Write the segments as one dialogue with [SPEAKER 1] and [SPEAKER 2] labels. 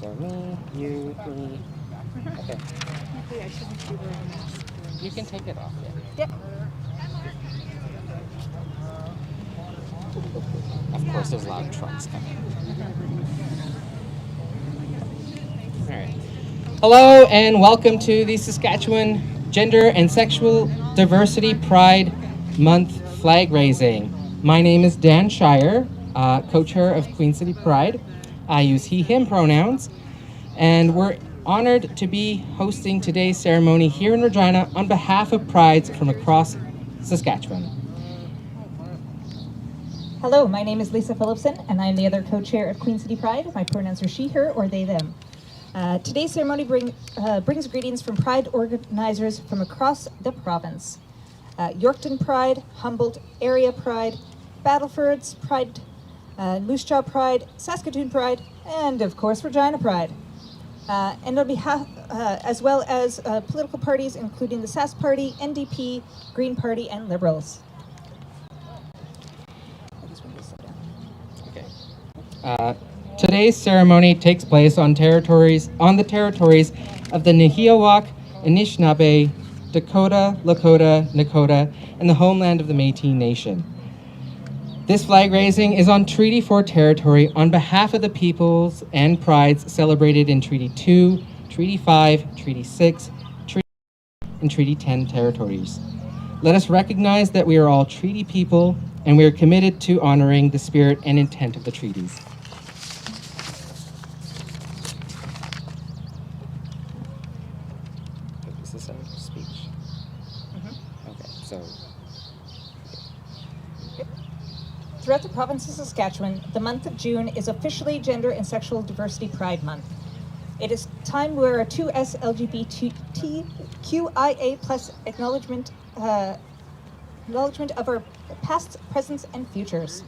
[SPEAKER 1] So me, you, me. Okay.
[SPEAKER 2] Maybe I shouldn't be wearing a mask.
[SPEAKER 1] You can take it off.
[SPEAKER 2] Yeah.
[SPEAKER 1] Of course, there's loud trucks coming. All right. Hello and welcome to the Saskatchewan Gender and Sexual Diversity Pride Month flag raising. My name is Dan Shire, co-chair of Queen City Pride. I use he, him pronouns, and we're honored to be hosting today's ceremony here in Regina on behalf of Prides from across Saskatchewan.
[SPEAKER 3] Hello, my name is Lisa Phillipson, and I'm the other co-chair of Queen City Pride. My pronouns are she, her, or they, them. Today's ceremony brings greetings from Pride organizers from across the province. Yorkton Pride, Humboldt Area Pride, Battleford's Pride, Moose Jaw Pride, Saskatoon Pride, and of course Regina Pride. And on behalf, as well as political parties, including the Sask Party, NDP, Green Party, and Liberals.
[SPEAKER 1] Today's ceremony takes place on the territories of the Nihilwak, Anishinaabe, Dakota, Lakota, Nakota, and the homeland of the Métis Nation. This flag raising is on Treaty 4 territory on behalf of the peoples and prides celebrated in Treaty 2, Treaty 5, Treaty 6, Treaty and Treaty 10 territories. Let us recognize that we are all treaty people and we are committed to honoring the spirit and intent of the treaties. Is this a speech? Okay, so.
[SPEAKER 3] Throughout the province of Saskatchewan, the month of June is officially Gender and Sexual Diversity Pride Month. It is time where our 2S LGBTQIA plus acknowledgement of our past, presents, and futures.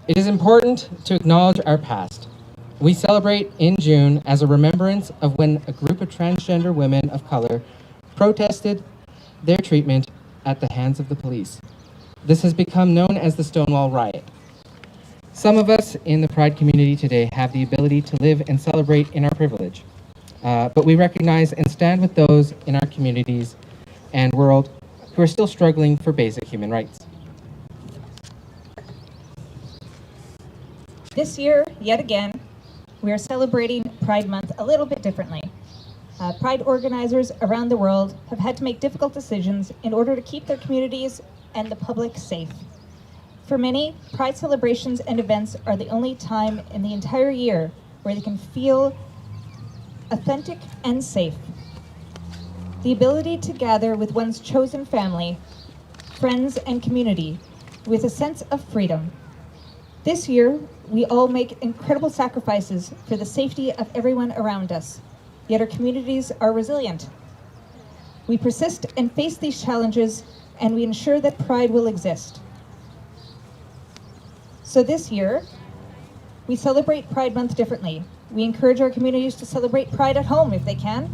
[SPEAKER 1] It is important to acknowledge our past. We celebrate in June as a remembrance of when a group of transgender women of color protested their treatment at the hands of the police. This has become known as the Stonewall Riot. Some of us in the Pride community today have the ability to live and celebrate in our privilege, but we recognize and stand with those in our communities and world who are still struggling for basic human rights.
[SPEAKER 3] This year, yet again, we are celebrating Pride Month a little bit differently. Pride organizers around the world have had to make difficult decisions in order to keep their communities and the public safe. For many, Pride celebrations and events are the only time in the entire year where they can feel authentic and safe. The ability to gather with one's chosen family, friends, and community with a sense of freedom. This year, we all make incredible sacrifices for the safety of everyone around us, yet our communities are resilient. We persist and face these challenges, and we ensure that Pride will exist. So this year, we celebrate Pride Month differently. We encourage our communities to celebrate Pride at home if they can.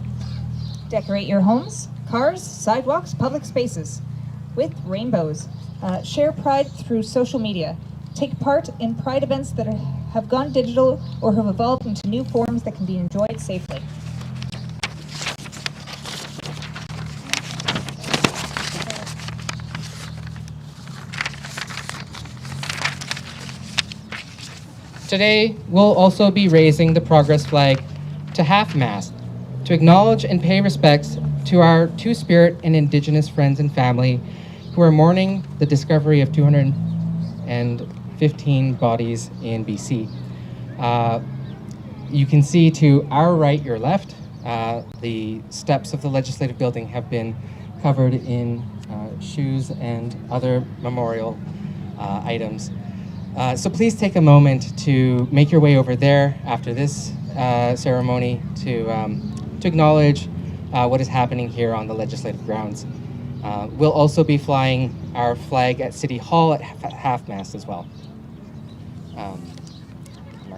[SPEAKER 3] Decorate your homes, cars, sidewalks, public spaces with rainbows. Share Pride through social media. Take part in Pride events that have gone digital or have evolved into new forms that can be enjoyed safely.
[SPEAKER 1] Today, we'll also be raising the progress flag to half-mast to acknowledge and pay respects to our Two-Spirit and Indigenous friends and family who are mourning the discovery of 215 bodies in BC. You can see to our right, your left, the steps of the legislative building have been covered in shoes and other memorial items. So please take a moment to make your way over there after this ceremony to acknowledge what is happening here on the legislative grounds. We'll also be flying our flag at City Hall at half-mast as well. Mark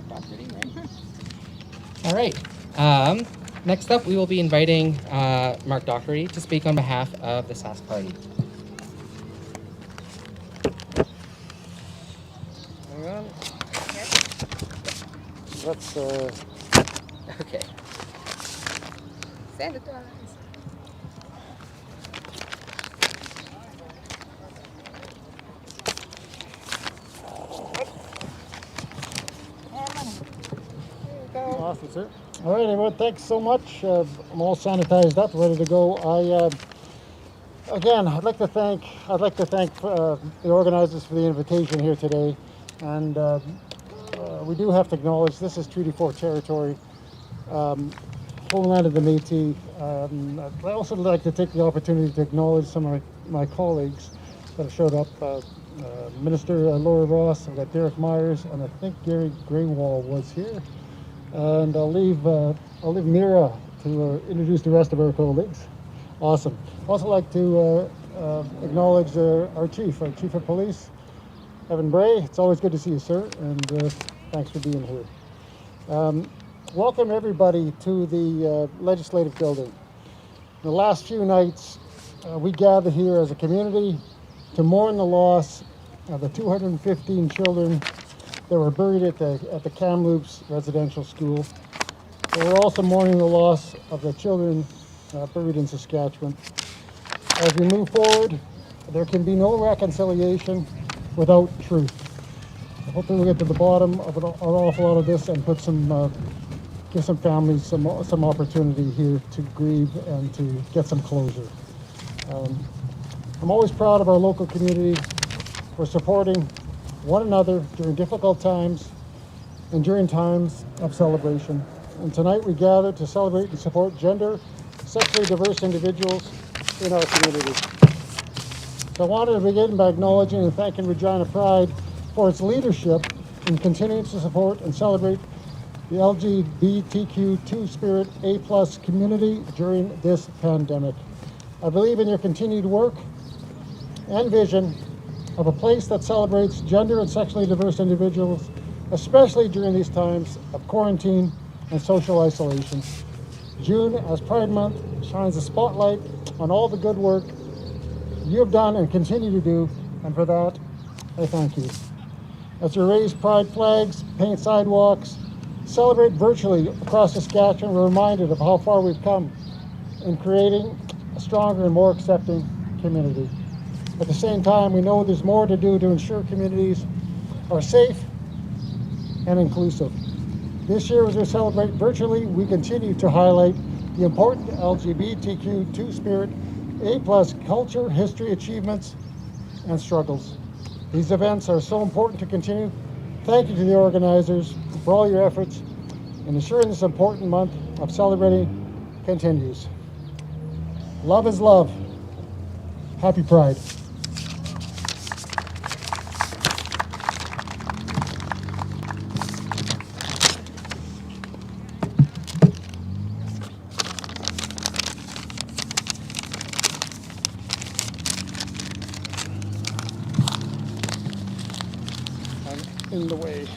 [SPEAKER 1] Doherty, right? All right. Next up, we will be inviting Mark Doherty to speak on behalf of the Sask Party. All right.
[SPEAKER 4] Let's
[SPEAKER 1] Okay. Sanitize.
[SPEAKER 4] awesome, sir. All right, everyone, thanks so much. I'm all sanitized up, ready to go. Again, I'd like to thank the organizers for the invitation here today, and we do have to acknowledge this is Treaty 4 territory, homeland of the Métis. I'd also like to take the opportunity to acknowledge some of my colleagues that have showed up. Minister Laura Ross, I've got Derek Myers, and I think Gary Greenwald was here. And I'll leave Mira to introduce the rest of our colleagues. Awesome. Also like to acknowledge our chief of police, Evan Bray. It's always good to see you, sir, and thanks for being here. Welcome everybody to the legislative building. The last few nights, we gather here as a community to mourn the loss of the 215 children that were buried at the Kamloops Residential School. But we're also mourning the loss of the children buried in Saskatchewan. As we move forward, there can be no reconciliation without truth. I hope that we'll get to the bottom of an awful lot of this and put give some families some opportunity here to grieve and to get some closure. I'm always proud of our local community for supporting one another during difficult times and during times of celebration. And tonight we gather to celebrate and support gender, sexually diverse individuals in our community. So I wanted to begin by acknowledging and thanking Regina Pride for its leadership in continuing to support and celebrate the LGBTQ two-spirit A+ community during this pandemic. I believe in your continued work and vision of a place that celebrates gender and sexually diverse individuals, especially during these times of quarantine and social isolation. June, as Pride Month, shines a spotlight on all the good work you have done and continue to do, and for that, I thank you. As we raise pride flags, paint sidewalks, celebrate virtually across Saskatchewan, we're reminded of how far we've come in creating a stronger and more accepting community. At the same time, we know there's more to do to ensure communities are safe and inclusive. This year, as we celebrate virtually, we continue to highlight the important LGBTQ two-spirit A+ culture, history, achievements, and struggles. These events are so important to continue. Thank you to the organizers for all your efforts in ensuring this important month of celebrating continues. Love is love. Happy Pride. In the way.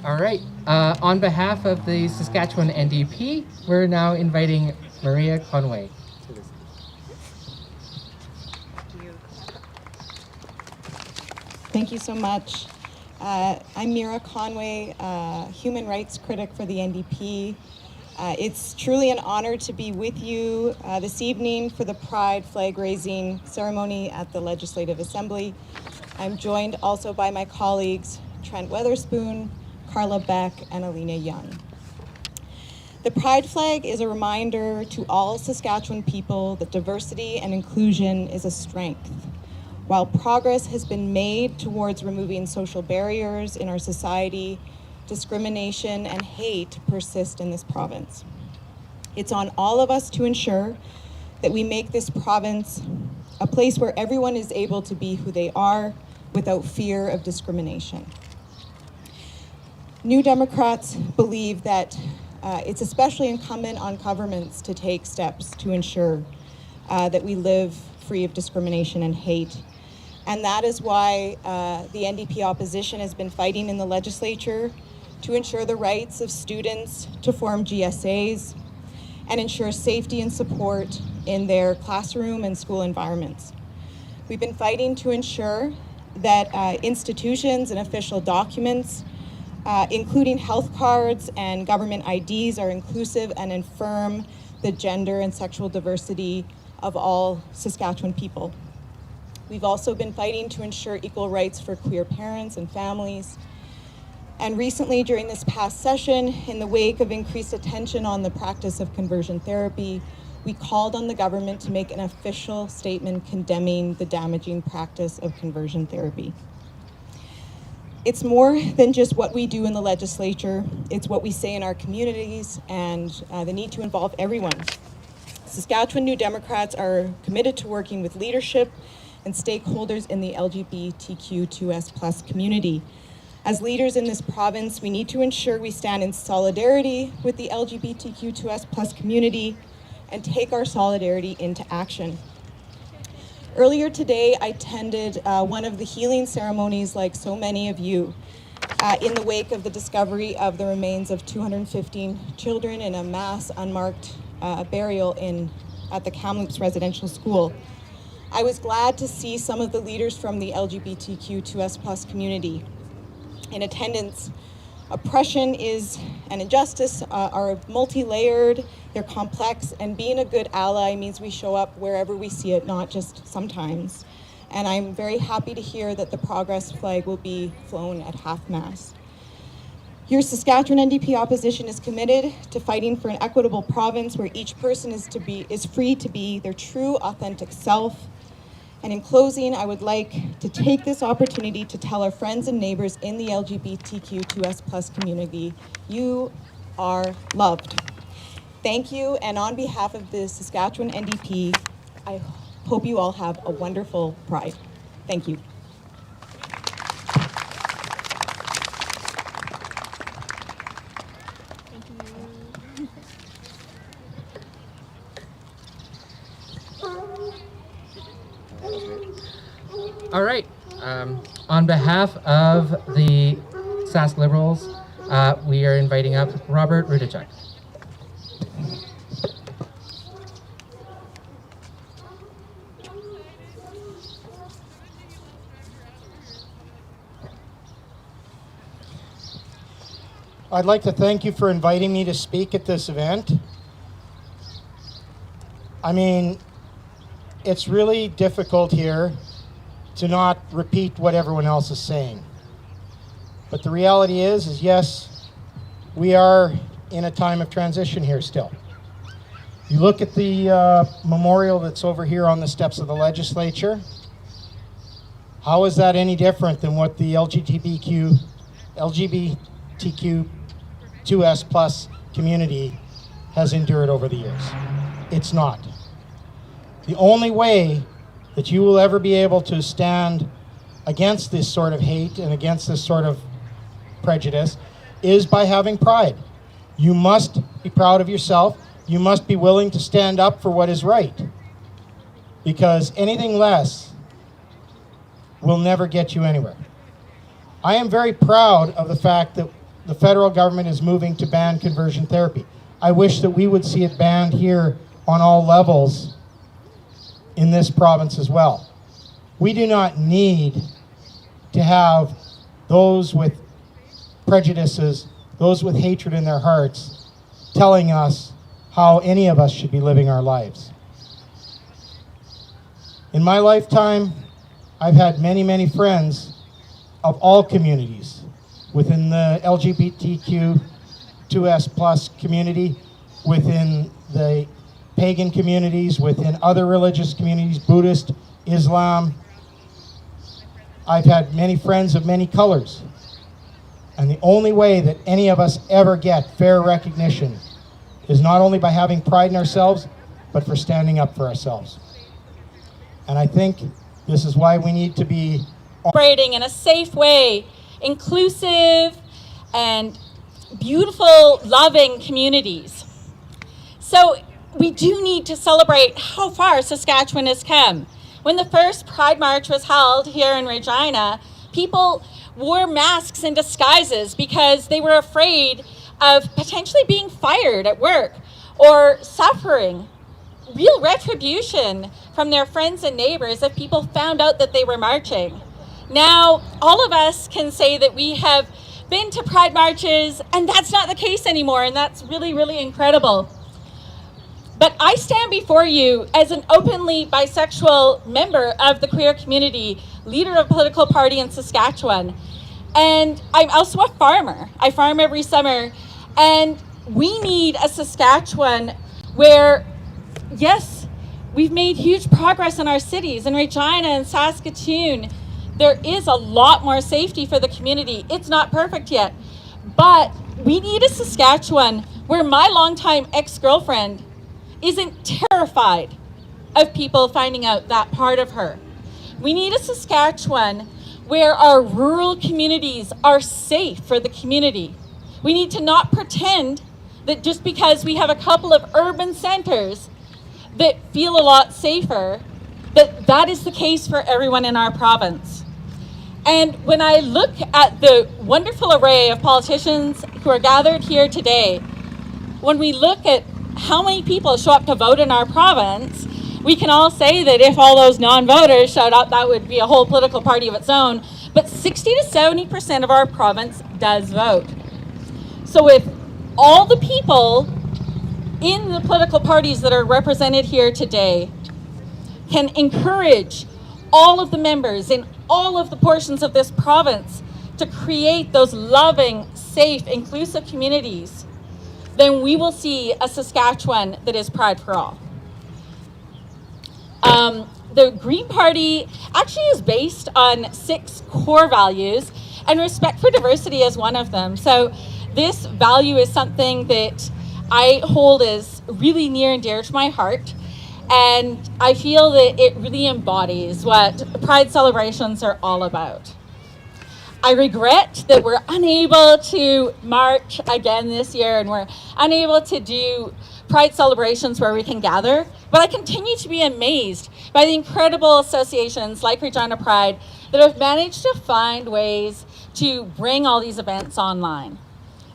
[SPEAKER 1] All right. On behalf of the Saskatchewan NDP, we're now inviting Maria Conway to this.
[SPEAKER 2] Thank you so much. I'm Mira Conway, human rights critic for the NDP. It's truly an honor to be with you this evening for the Pride flag raising ceremony at the Legislative Assembly. I'm joined also by my colleagues Trent Weatherspoon, Carla Beck, and Alina Young. The Pride flag is a reminder to all Saskatchewan people that diversity and inclusion is a strength. While progress has been made towards removing social barriers in our society, discrimination and hate persist in this province. It's on all of us to ensure that we make this province a place where everyone is able to be who they are without fear of discrimination. New Democrats believe that it's especially incumbent on governments to take steps to ensure that we live free of discrimination and hate. And that is why the NDP opposition has been fighting in the legislature to ensure the rights of students to form GSAs and ensure safety and support in their classroom and school environments. We've been fighting to ensure that institutions and official documents, including health cards and government IDs, are inclusive and affirm the gender and sexual diversity of all Saskatchewan people. We've also been fighting to ensure equal rights for queer parents and families. And recently, during this past session, in the wake of increased attention on the practice of conversion therapy, we called on the government to make an official statement condemning the damaging practice of conversion therapy. It's more than just what we do in the legislature, it's what we say in our communities and the need to involve everyone. Saskatchewan New Democrats are committed to working with leadership and stakeholders in the LGBTQ2S+ community. As leaders in this province, we need to ensure we stand in solidarity with the LGBTQ2S+ community and take our solidarity into action. Earlier today, I attended one of the healing ceremonies, like so many of you, in the wake of the discovery of the remains of 215 children in a mass unmarked burial at the Kamloops Residential School. I was glad to see some of the leaders from the LGBTQ2S+ community in attendance. Oppression and injustice are multi-layered, they're complex, and being a good ally means we show up wherever we see it, not just sometimes. And I'm very happy to hear that the Progress flag will be flown at half-mast. Your Saskatchewan NDP opposition is committed to fighting for an equitable province where each person is free to be their true, authentic self. And in closing, I would like to take this opportunity to tell our friends and neighbors in the LGBTQ2S+ community, you are loved. Thank you, and on behalf of the Saskatchewan NDP, I hope you all have a wonderful Pride. Thank you.
[SPEAKER 1] All right. On behalf of the Sask Liberals, we are inviting up Robert Rudachuk.
[SPEAKER 5] I'd like to thank you for inviting me to speak at this event. I mean, it's really difficult here to not repeat what everyone else is saying. But the reality is yes, we are in a time of transition here still. You look at the memorial that's over here on the steps of the legislature. How is that any different than what the LGBTQ2S+ community has endured over the years? It's not. The only way that you will ever be able to stand against this sort of hate and against this sort of prejudice is by having pride. You must be proud of yourself. You must be willing to stand up for what is right, because anything less will never get you anywhere. I am very proud of the fact that the federal government is moving to ban conversion therapy. I wish that we would see it banned here on all levels in this province as well. We do not need to have those with prejudices, those with hatred in their hearts, telling us how any of us should be living our lives. In my lifetime, I've had many, many friends of all communities within the LGBTQ2S+ community, within the pagan communities, within other religious communities, Buddhist, Islam. I've had many friends of many colors. And the only way that any of us ever get fair recognition is not only by having pride in ourselves, but for standing up for ourselves. And I think this is why we need to be
[SPEAKER 6] operating in a safe way, inclusive and beautiful, loving communities. So we do need to celebrate how far Saskatchewan has come. When the first Pride March was held here in Regina, people wore masks and disguises because they were afraid of potentially being fired at work or suffering real retribution from their friends and neighbors if people found out that they were marching. Now, all of us can say that we have been to Pride marches, and that's not the case anymore, and that's really, really incredible. But I stand before you as an openly bisexual member of the queer community, leader of a political party in Saskatchewan. And I'm also a farmer. I farm every summer. And we need a Saskatchewan where, yes, we've made huge progress in our cities. In Regina and Saskatoon, there is a lot more safety for the community. It's not perfect yet. But we need a Saskatchewan where my longtime ex-girlfriend isn't terrified of people finding out that part of her. We need a Saskatchewan where our rural communities are safe for the community. We need to not pretend that just because we have a couple of urban centers that feel a lot safer, that is the case for everyone in our province. And when I look at the wonderful array of politicians who are gathered here today, when we look at how many people show up to vote in our province, we can all say that if all those non-voters showed up, that would be a whole political party of its own. But 60 to 70% of our province does vote. So if all the people in the political parties that are represented here today can encourage all of the members in all of the portions of this province to create those loving, safe, inclusive communities, then we will see a Saskatchewan that is Pride for all. The Green Party actually is based on 6 core values, and respect for diversity is one of them. So this value is something that I hold as really near and dear to my heart, and I feel that it really embodies what Pride celebrations are all about. I regret that we're unable to march again this year, and we're unable to do Pride celebrations where we can gather, but I continue to be amazed by the incredible associations like Regina Pride that have managed to find ways to bring all these events online.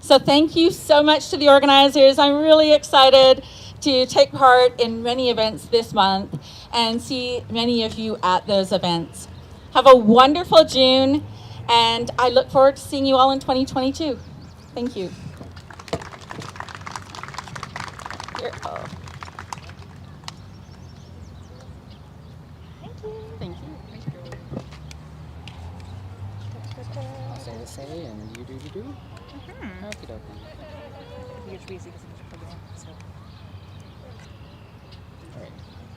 [SPEAKER 6] So thank you so much to the organizers. I'm really excited to take part in many events this month and see many of you at those events. Have a wonderful June, and I look forward to seeing you all in 2022. Thank you. Here, oh. Thank you.
[SPEAKER 1] I'll say the say and you do you do. Okie dokie.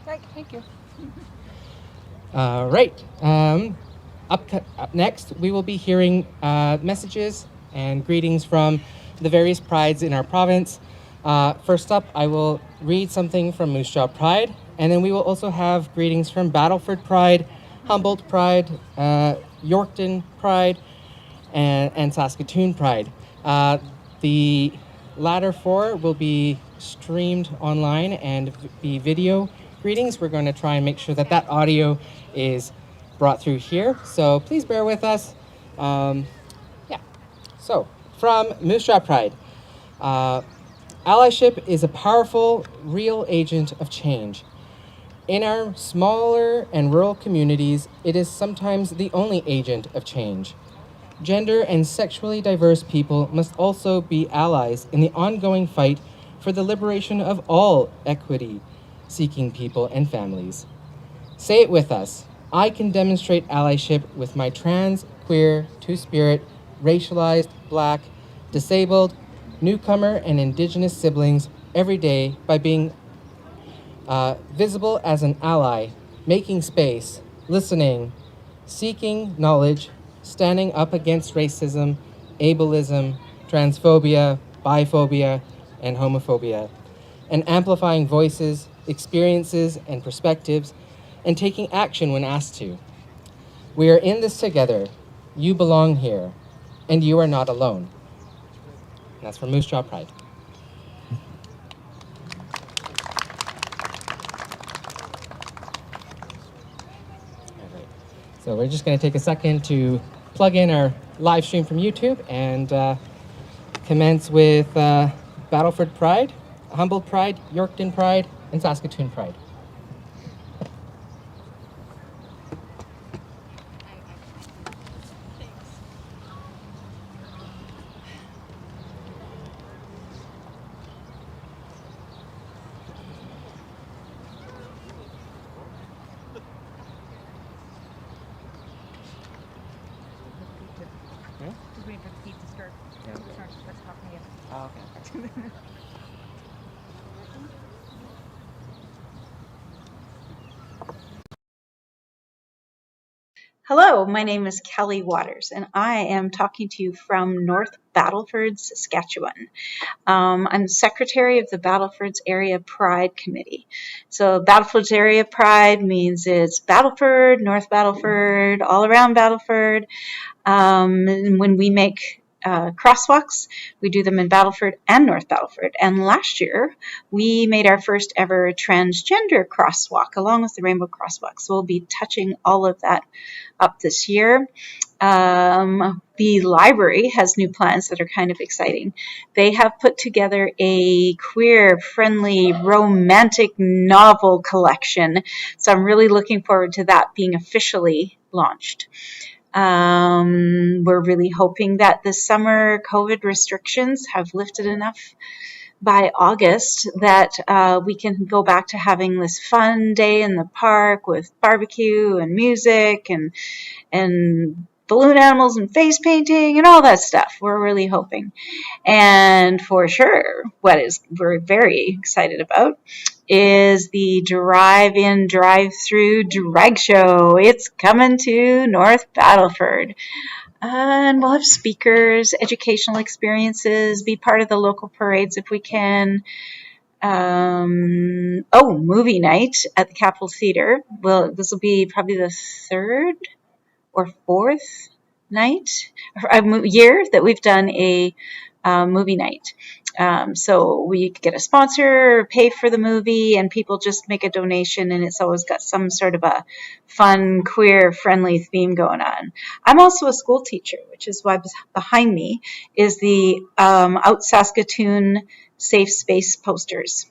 [SPEAKER 1] Alright. Thank you. Right. Up next, we will be hearing messages and greetings from the various prides in our province. First up, I will read something from Moose Jaw Pride, and then we will also have greetings from Battleford Pride, Humboldt Pride, Yorkton Pride, and Saskatoon Pride. The latter 4 will be streamed online and be video greetings. We're going to try and make sure that audio is brought through here, so please bear with us. So from Moose Jaw Pride, allyship is a powerful, real agent of change. In our smaller and rural communities, it is sometimes the only agent of change. Gender and sexually diverse people must also be allies in the ongoing fight for the liberation of all equity-seeking people and families. Say it with us. I can demonstrate allyship with my trans, queer, two-spirit, racialized, Black, disabled, newcomer, and Indigenous siblings every day by being visible as an ally, making space, listening, seeking knowledge, standing up against racism, ableism, transphobia, biphobia, and homophobia, and amplifying voices, experiences, and perspectives, and taking action when asked to. We are in this together. You belong here, and you are not alone. And that's from Moose Jaw Pride. All right. So we're just going to take a second to plug in our live stream from YouTube and commence with Battleford Pride. Humboldt Pride, Yorkton Pride, and Saskatoon Pride.
[SPEAKER 7] Just waiting for Pete to start.
[SPEAKER 1] Yeah.
[SPEAKER 7] Let's talk again.
[SPEAKER 1] Oh, okay.
[SPEAKER 8] Hello, my name is Kelly Waters, and I am talking to you from North Battleford, Saskatchewan. I'm secretary of the Battleford's Area Pride Committee. So Battleford's Area Pride means it's Battleford, North Battleford, all around Battleford. And when we make crosswalks, we do them in Battleford and North Battleford. And last year, we made our first ever transgender crosswalk along with the Rainbow Crosswalk. So we'll be touching all of that up this year. The library has new plans that are kind of exciting. They have put together a queer-friendly, romantic novel collection. So I'm really looking forward to that being officially launched. We're really hoping that this summer COVID restrictions have lifted enough by August that we can go back to having this fun day in the park with barbecue and music and balloon animals and face painting and all that stuff. We're really hoping. And for sure, we're very excited about is the drive-in, drive-through drag show. It's coming to North Battleford. And we'll have speakers, educational experiences, be part of the local parades if we can. Movie night at the Capitol Theatre. Well, this will be probably the third or fourth year that we've done a movie night. So we could get a sponsor, pay for the movie, and people just make a donation, and it's always got some sort of a fun, queer-friendly theme going on. I'm also a school teacher, which is why behind me is the Out Saskatoon Safe Space posters.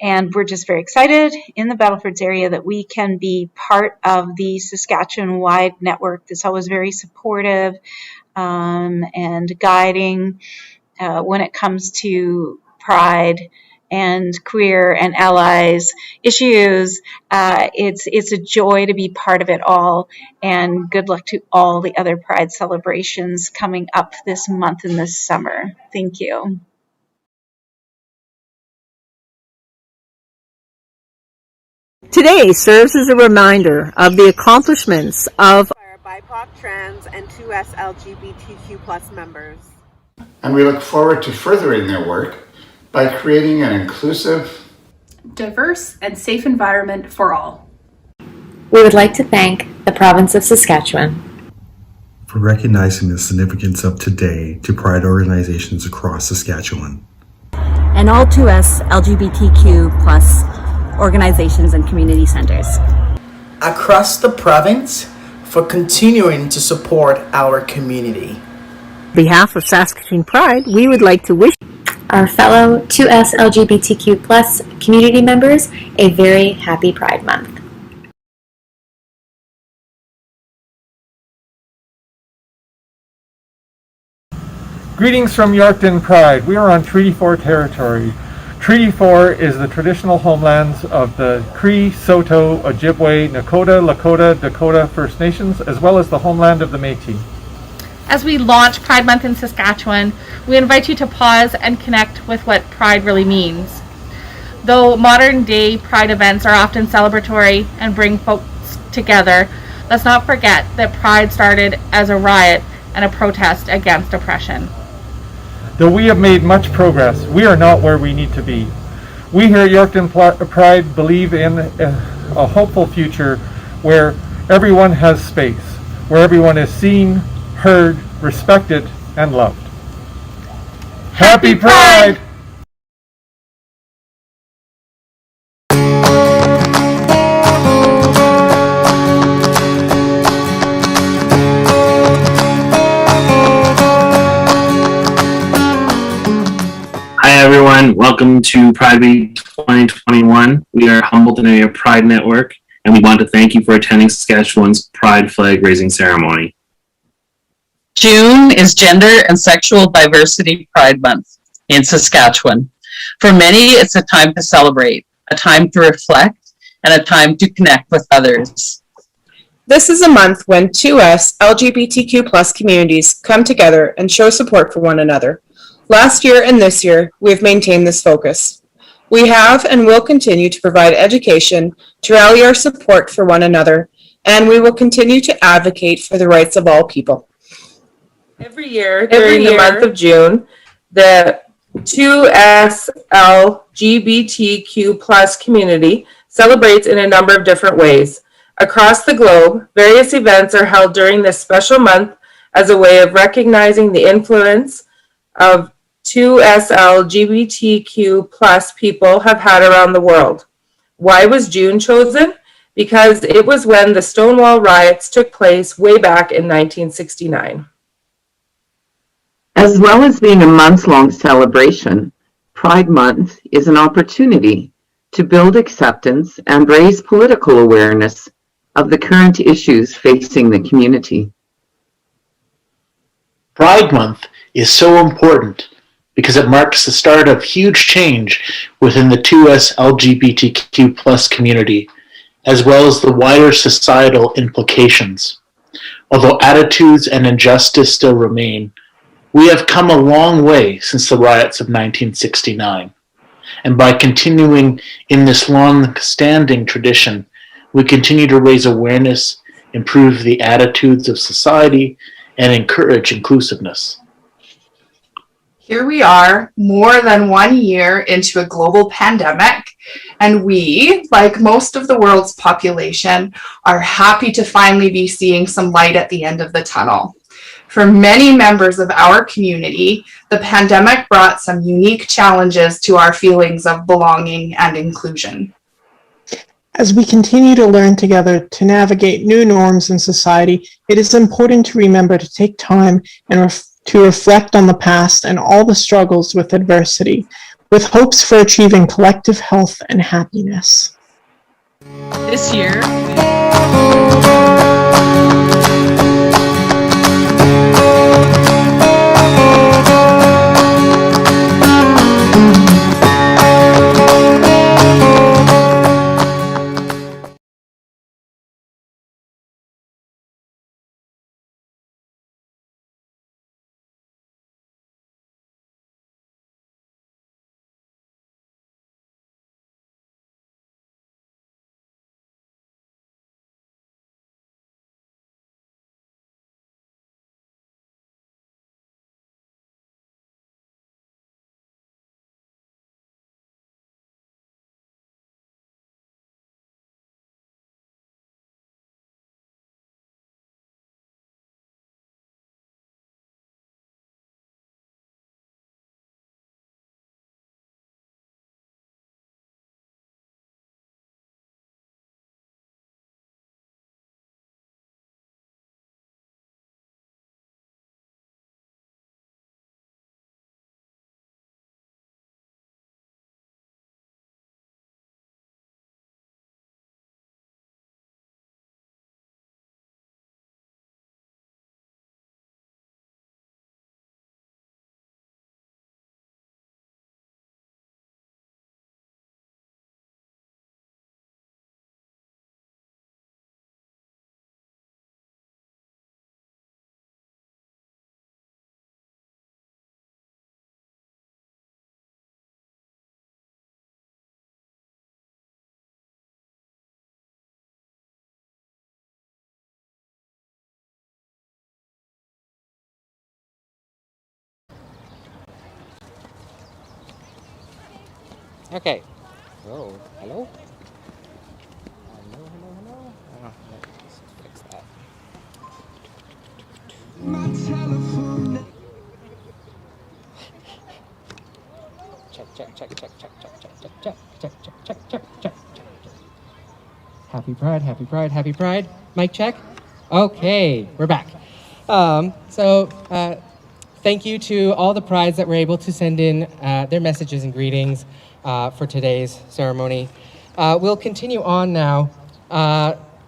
[SPEAKER 8] And we're just very excited in the Battlefords area that we can be part of the Saskatchewan-wide network that's always very supportive and guiding when it comes to pride and queer and allies issues. It's a joy to be part of it all, and good luck to all the other pride celebrations coming up this month and this summer. Thank you.
[SPEAKER 9] Today serves as a reminder of the accomplishments of
[SPEAKER 10] our BIPOC, trans, and 2S LGBTQ+ members.
[SPEAKER 11] And we look forward to furthering their work by creating an inclusive,
[SPEAKER 12] diverse, and safe environment for all.
[SPEAKER 13] We would like to thank the province of Saskatchewan
[SPEAKER 14] for recognizing the significance of today to pride organizations across Saskatchewan.
[SPEAKER 15] And all 2S LGBTQ+ organizations and community centers
[SPEAKER 16] across the province for continuing to support our community.
[SPEAKER 9] On behalf of Saskatoon Pride, we would like to wish
[SPEAKER 13] our fellow 2S LGBTQ+ community members a very happy Pride Month.
[SPEAKER 17] Greetings from Yorkton Pride. We are on Treaty 4 territory. Treaty 4 is the traditional homelands of the Cree, Saulteaux, Ojibwe, Nakota, Lakota, Dakota First Nations, as well as the homeland of the Métis.
[SPEAKER 12] As we launch Pride Month in Saskatchewan, we invite you to pause and connect with what Pride really means. Though modern day Pride events are often celebratory and bring folks together, let's not forget that Pride started as a riot and a protest against oppression.
[SPEAKER 17] Though we have made much progress, we are not where we need to be. We here at Yorkton Pride believe in a hopeful future where everyone has space, where everyone is seen, heard, respected, and loved. Happy Pride!
[SPEAKER 18] Hi everyone, welcome welcome to Pride Week 2021. We are Humboldt Area Pride Network, and we want to thank you for attending Saskatchewan's Pride Flag Raising Ceremony.
[SPEAKER 19] June is Gender and Sexual Diversity Pride Month in Saskatchewan. For many, it's a time to celebrate, a time to reflect, and a time to connect with others.
[SPEAKER 20] This is a month when 2S LGBTQ+ communities come together and show support for one another. Last year and this year, we have maintained this focus. We have and will continue to provide education to rally our support for one another, and we will continue to advocate for the rights of all people.
[SPEAKER 21] Every year during the month of June, the 2S LGBTQ+ community celebrates in a number of different ways. Across the globe, various events are held during this special month as a way of recognizing the influence of 2S LGBTQ+ people have had around the world. Why was June chosen? Because it was when the Stonewall riots took place way back in 1969.
[SPEAKER 22] As well as being a month-long celebration, Pride Month is an opportunity to build acceptance and raise political awareness of the current issues facing the community.
[SPEAKER 23] Pride Month is so important because it marks the start of huge change within the 2S LGBTQ+ community, as well as the wider societal implications. Although attitudes and injustice still remain, we have come a long way since the riots of 1969. And by continuing in this long-standing tradition, we continue to raise awareness, improve the attitudes of society, and encourage inclusiveness.
[SPEAKER 24] Here we are, more than 1 year into a global pandemic, and we, like most of the world's population, are happy to finally be seeing some light at the end of the tunnel. For many members of our community, the pandemic brought some unique challenges to our feelings of belonging and inclusion.
[SPEAKER 25] As we continue to learn together to navigate new norms in society, it is important to remember to take time and to reflect on the past and all the struggles with adversity, with hopes for achieving collective health and happiness.
[SPEAKER 19] This year,
[SPEAKER 1] Okay. Oh, hello? Hello. Oh, let's fix that. Check. Happy Pride. Mic check. Okay, we're back. thank you to all the prides that were able to send in their messages and greetings for today's ceremony. We'll continue on now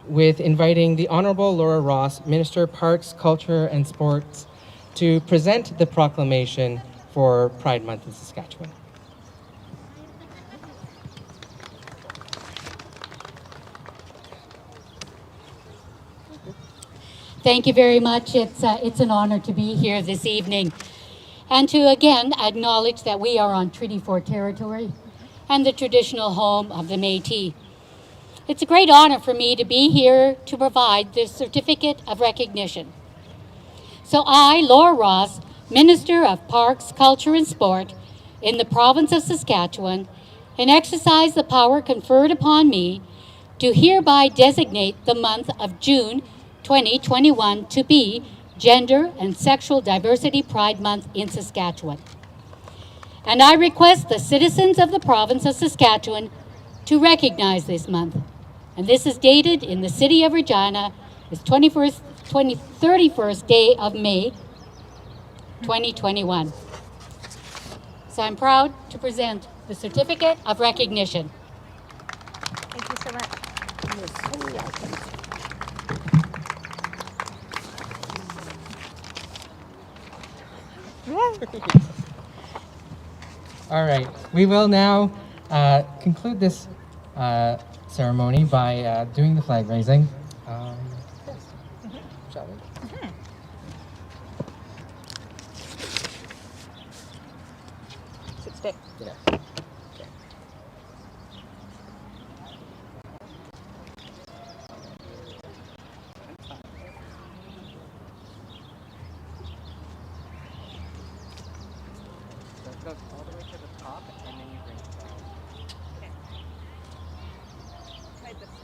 [SPEAKER 1] with inviting the Honorable Laura Ross, Minister of Parks, Culture and Sports, to present the proclamation for Pride Month in Saskatchewan.
[SPEAKER 2] Thank you very much. It's an honor to be here this evening and to again acknowledge that we are on Treaty 4 territory and the traditional home of the Métis. It's a great honor for me to be here to provide this certificate of recognition. So I, Laura Ross, Minister of Parks, Culture and Sport in the province of Saskatchewan, and exercise the power conferred upon me to hereby designate the month of June 2021 to be Gender and Sexual Diversity Pride Month in Saskatchewan. And I request the citizens of the province of Saskatchewan to recognize this month. And this is dated in the city of Regina, this 31st day of May, 2021. So I'm proud to present the Certificate of Recognition.
[SPEAKER 7] Thank you so much.
[SPEAKER 2] You're so welcome.
[SPEAKER 1] All right, we will now conclude this ceremony by doing the flag raising. Shall we?
[SPEAKER 7] Sit stick.
[SPEAKER 1] Yeah. Go all the way to the top, and then you bring it down.
[SPEAKER 7] Okay. Try this one.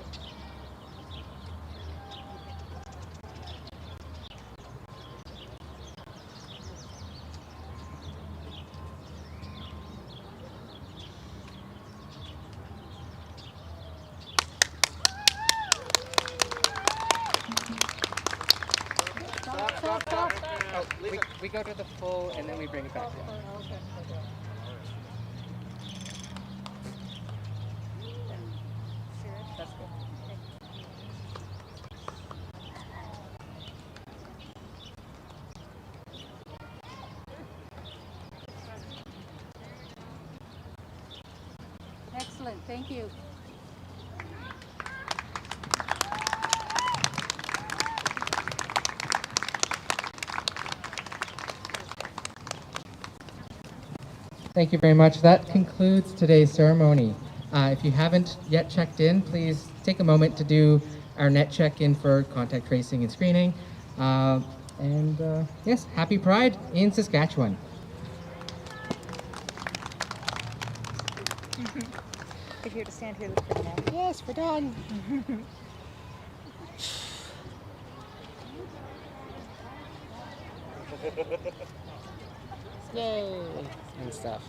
[SPEAKER 1] Stop. Oh, we go to the full, and then we bring it back down. That's good.
[SPEAKER 2] Excellent, thank you.
[SPEAKER 1] Thank you very much. That concludes today's ceremony. If you haven't yet checked in, please take a moment to do our net check-in for contact tracing and screening. Yes, happy Pride in Saskatchewan.
[SPEAKER 7] If you were to stand here, look for now. Yes, we're done.
[SPEAKER 1] Yay! And stuff.